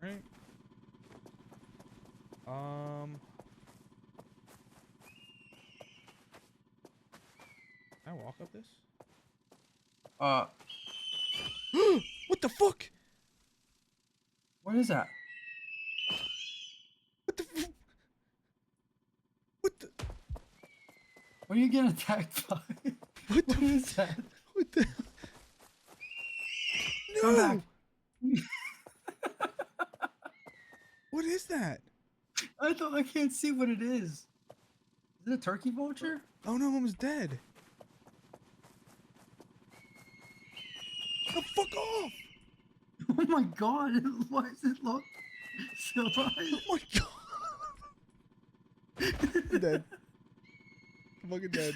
Right. Can I walk up this? What the fuck? What is that? What the? What the? What are you getting attacked by? What What the? is that? What the? Come No! back. What is that? I can't see what it is. Is it a turkey vulture? Oh no, almost dead. No, fuck off! Oh my god! Why does it look so Oh my god! I'm dead. I'm fucking dead.